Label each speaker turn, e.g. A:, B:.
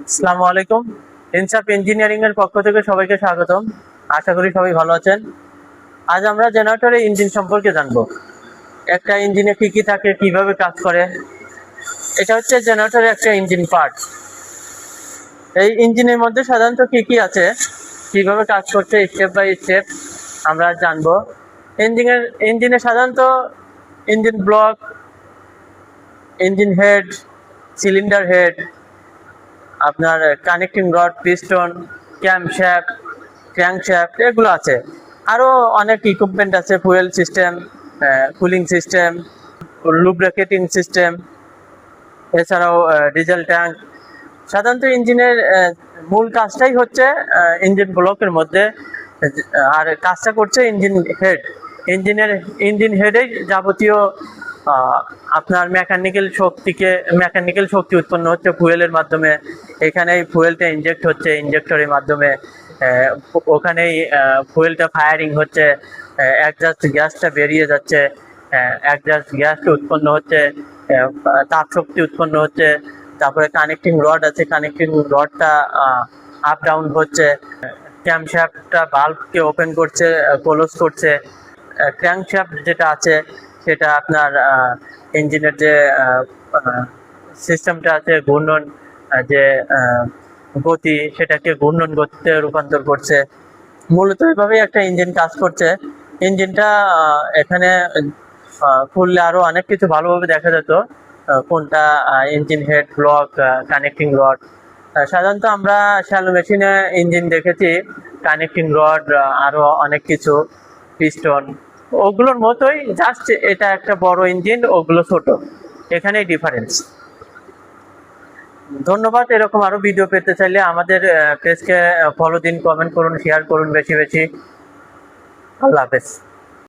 A: আসসালামু আলাইকুম। ইনসাফ ইঞ্জিনিয়ারিং এর পক্ষ থেকে সবাইকে স্বাগতম। আশা করি সবাই ভালো আছেন। আজ আমরা জেনারেটরের ইঞ্জিন সম্পর্কে জানবো। একটা ইঞ্জিনে কি কি থাকে, কিভাবে কাজ করে। এটা হচ্ছে জেনারেটরের একটা ইঞ্জিন পার্ট। এই ইঞ্জিনের মধ্যে সাধারণত কি কি আছে, কিভাবে কাজ করছে, স্টেপ বাই স্টেপ আমরা জানবো। ইঞ্জিনে সাধারণত engine block, engine head, cylinder head, আপনার connecting rod, piston, camshaft, crankshaft এগুলো আছে। আরও অনেক ইকুইপমেন্ট আছে, fuel system, cooling system, lubricating system, এছাড়াও ডিজেল ট্যাঙ্ক। সাধারণত ইঞ্জিনের মূল কাজটাই হচ্ছে ইঞ্জিন ব্লকের মধ্যে, আর কাজটা করছে ইঞ্জিন হেড। ইঞ্জিন হেডেই যাবতীয় আপনার মেকানিক্যাল শক্তি উৎপন্ন হচ্ছে ফুয়েলের মাধ্যমে। এখানেই ফুয়েলটা ইনজেক্ট হচ্ছে ইনজেক্টরের মাধ্যমে, ওখানেই ফুয়েলটা ফায়ারিং হচ্ছে, একজাস্ট গ্যাসটা বেরিয়ে যাচ্ছে, একজাস্ট গ্যাসটা উৎপন্ন হচ্ছে, তাপ শক্তি উৎপন্ন হচ্ছে। তারপরে কানেক্টিং রড আছে, কানেক্টিং রডটা আপ ডাউন হচ্ছে, ক্যামশ্যাফটটা বাল্বকে ওপেন করছে, ক্লোজ করছে। ক্র্যাঙ্কশ্যাফট যেটা আছে সেটা আপনার ইঞ্জিনের যে সিস্টেমটা আছে, ঘূর্ণন যে গতি, সেটাকে ঘূর্ণন গতিতে রূপান্তর করছে। মূলত এভাবেই একটা ইঞ্জিন কাজ করছে। ইঞ্জিনটা এখানে খুললে আরো অনেক কিছু ভালোভাবে দেখা যেত, কোনটা engine head, block, connecting rod. সাধারণত আমরা শ্যালো মেশিনে ইঞ্জিন দেখেছি, কানেক্টিং রড, আরো অনেক কিছু, পিস্টন, ওগুলোর মতোই, জাস্ট এটা একটা বড় ইঞ্জিন, ওগুলো ছোট, এখানেই ডিফারেন্স। ধন্যবাদ। এরকম আরো ভিডিও পেতে চাইলে আমাদের পেজকে ফলো দিন, কমেন্ট করুন, শেয়ার করুন বেশি বেশি। আল্লাহ হাফেজ।